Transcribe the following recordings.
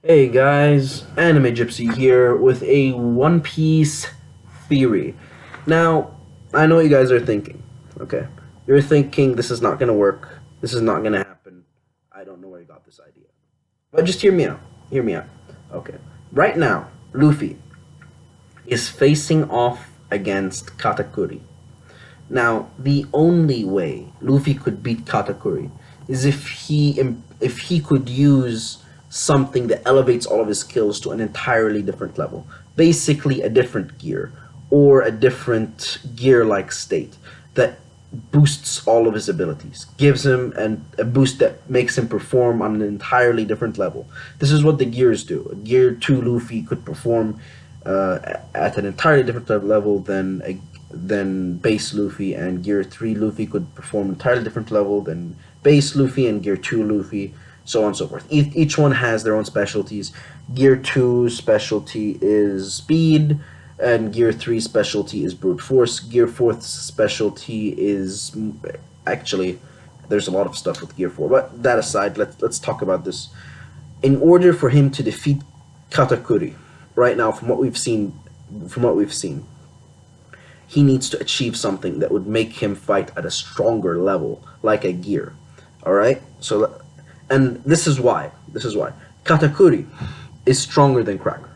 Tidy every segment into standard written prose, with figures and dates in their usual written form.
Hey guys, Anime Gypsy here with a One Piece theory. Now, I know what you guys are thinking, okay? You're thinking this is not gonna work, this is not gonna happen. I don't know where you got this idea. But just hear me out. Hear me out. Okay. Right now, Luffy is facing off against Katakuri. Now, the only way Luffy could beat Katakuri is if he could use something that elevates all of his skills to an entirely different level. Basically, a different gear or a different gear-like state that boosts all of his abilities, gives him a boost that makes him perform on an entirely different level. This is what the gears do. Gear 2 Luffy could perform at an entirely different level than base Luffy, and Gear 3 Luffy could perform entirely different level than base Luffy, and Gear 2 Luffy, so on and so forth. Each one has their own specialties. Gear 2 specialty is speed, and Gear 3 specialty is brute force. Gear 4's specialty is actually there's a lot of stuff with Gear 4, but that aside, let's talk about this. In order for him to defeat Katakuri, right now from what we've seen, he needs to achieve something that would make him fight at a stronger level, like a gear. All right. And this is why. Katakuri is stronger than Cracker.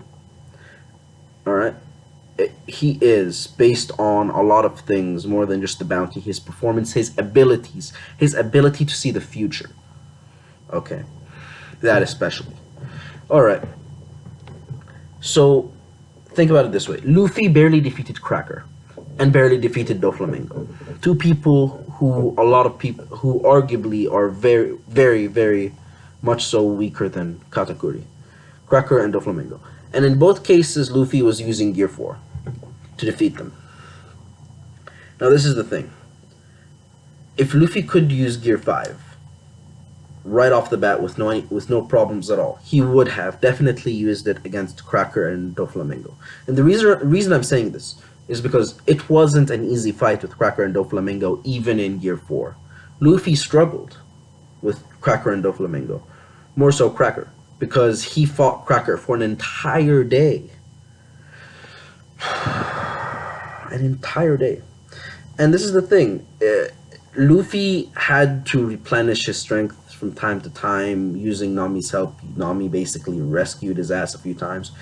All right. He is based on a lot of things more than just the bounty. His performance, his abilities, his ability to see the future. Okay, that especially. All right. So think about it this way: Luffy barely defeated Cracker and barely defeated Doflamingo. Two people who a lot of people who arguably are very, very, very much so weaker than Katakuri, Cracker and Doflamingo. And in both cases, Luffy was using Gear 4 to defeat them. Now this is the thing. If Luffy could use Gear 5 right off the bat with no problems at all, he would have definitely used it against Cracker and Doflamingo. And the reason I'm saying this is because it wasn't an easy fight with Cracker and Doflamingo, even in Gear 4. Luffy struggled with Cracker and Doflamingo. More so Cracker, because he fought Cracker for an entire day. An entire day. And this is the thing. Luffy had to replenish his strength from time to time using Nami's help. Nami basically rescued his ass a few times.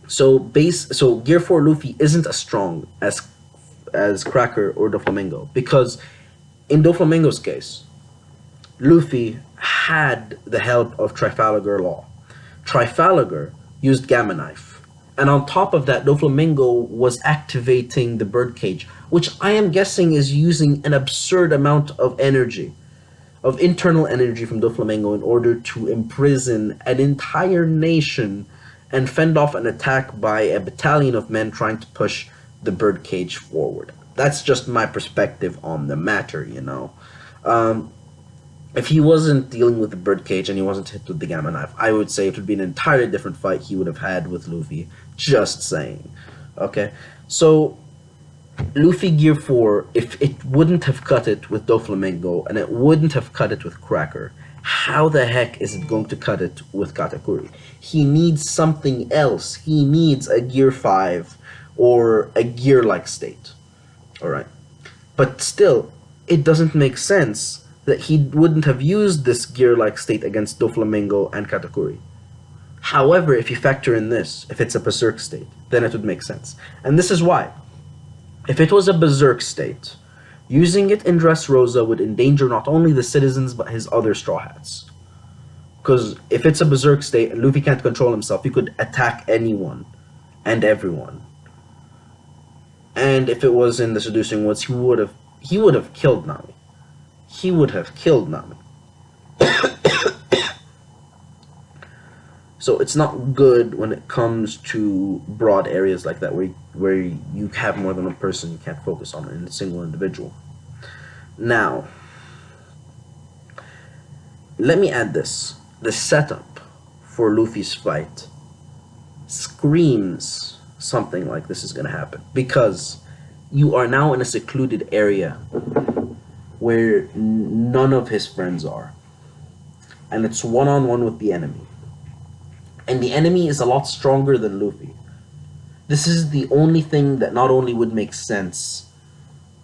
So Gear 4 Luffy isn't as strong as Cracker or Doflamingo, because in Doflamingo's case, Luffy had the help of Trafalgar Law. Trafalgar used Gamma Knife, and on top of that, Doflamingo was activating the birdcage, which I am guessing is using an absurd amount of energy, of internal energy from Doflamingo in order to imprison an entire nation and fend off an attack by a battalion of men trying to push the birdcage forward. That's just my perspective on the matter, you know. If he wasn't dealing with the birdcage and he wasn't hit with the Gamma Knife, I would say it would be an entirely different fight he would have had with Luffy. Just saying. Okay? So, Luffy Gear 4, if it wouldn't have cut it with Doflamingo and it wouldn't have cut it with Cracker, how the heck is it going to cut it with Katakuri? He needs something else. He needs a Gear 5 or a gear-like state. Alright? But still, it doesn't make sense that he wouldn't have used this gear-like state against Doflamingo and Katakuri. However, if you factor in this, if it's a Berserk state, then it would make sense. And this is why. If it was a Berserk state, using it in Dressrosa would endanger not only the citizens, but his other Straw Hats. Because if it's a Berserk state and Luffy can't control himself, he could attack anyone and everyone. And if it was in the Seducing Woods, he would have killed Nami. He would have killed Nami. So it's not good when it comes to broad areas like that, where you have more than one person you can't focus on in a single individual. Now, let me add this. The setup for Luffy's fight screams something like this is going to happen, because you are now in a secluded area where none of his friends are, and it's one-on-one with the enemy. and the enemy is a lot stronger than Luffy. This is the only thing that not only would make sense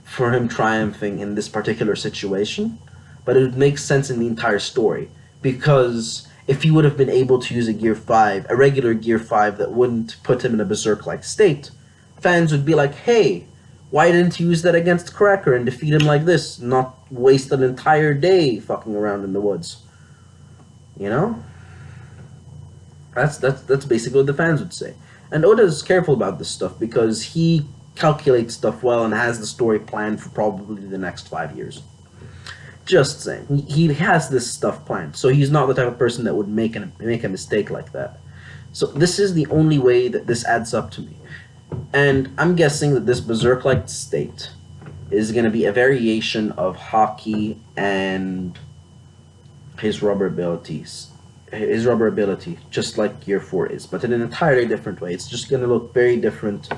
for him triumphing in this particular situation, but it would make sense in the entire story. Because if he would have been able to use a Gear 5, a regular Gear 5 that wouldn't put him in a Berserk-like state, fans would be like, hey, why didn't you use that against Cracker and defeat him like this? Not waste an entire day fucking around in the woods. You know? That's basically what the fans would say. And Oda's careful about this stuff because he calculates stuff well and has the story planned for probably the next 5 years. Just saying. He has this stuff planned. So he's not the type of person that would make a mistake like that. So this is the only way that this adds up to me. And I'm guessing that this Berserk-like state is going to be a variation of Haki and his rubber abilities. His rubber ability, just like Gear 4 is, but in an entirely different way. It's just going to look very different.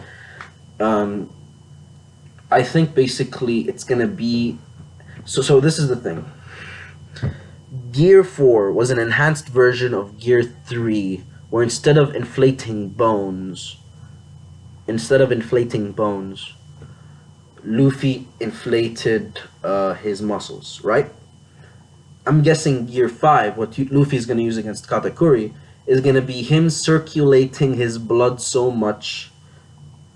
I think basically it's going to be... So this is the thing. Gear 4 was an enhanced version of Gear 3, where instead of inflating bones, Luffy inflated his muscles, right? I'm guessing Gear 5, what Luffy is going to use against Katakuri, is going to be him circulating his blood so much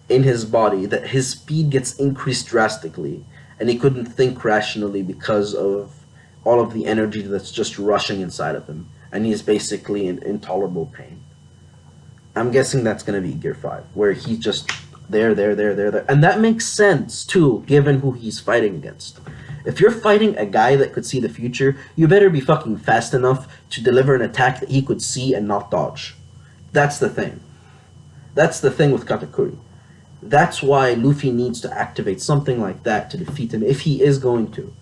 in his body that his speed gets increased drastically, and he couldn't think rationally because of all of the energy that's just rushing inside of him, and he's basically in intolerable pain. I'm guessing that's going to be Gear 5, where he's just there. And that makes sense, too, given who he's fighting against. If you're fighting a guy that could see the future, you better be fucking fast enough to deliver an attack that he could see and not dodge. That's the thing. That's the thing with Katakuri. That's why Luffy needs to activate something like that to defeat him, if he is going to.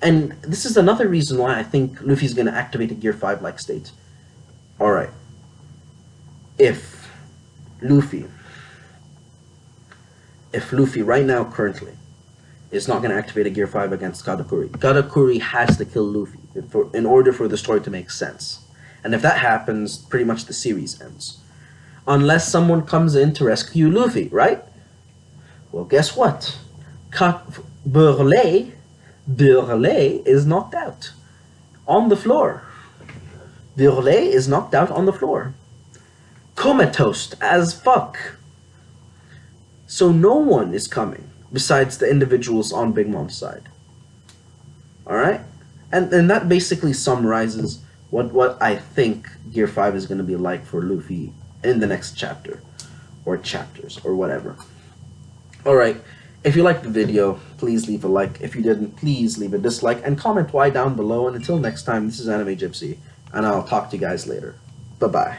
And this is another reason why I think Luffy's going to activate a Gear 5-like state. Alright. If Luffy right now, currently, is not going to activate a Gear 5 against Katakuri has to kill Luffy in order for the story to make sense. And if that happens, pretty much the series ends. Unless someone comes in to rescue Luffy, right? Well, guess what? Burley is knocked out. On the floor. Burley is knocked out on the floor. Comatose as fuck. So no one is coming besides the individuals on Big Mom's side. Alright? And that basically summarizes what I think Gear 5 is going to be like for Luffy in the next chapter. Or chapters, or whatever. Alright, if you liked the video, please leave a like. If you didn't, please leave a dislike. And comment why down below. And until next time, this is Anime Gypsy. And I'll talk to you guys later. Bye-bye.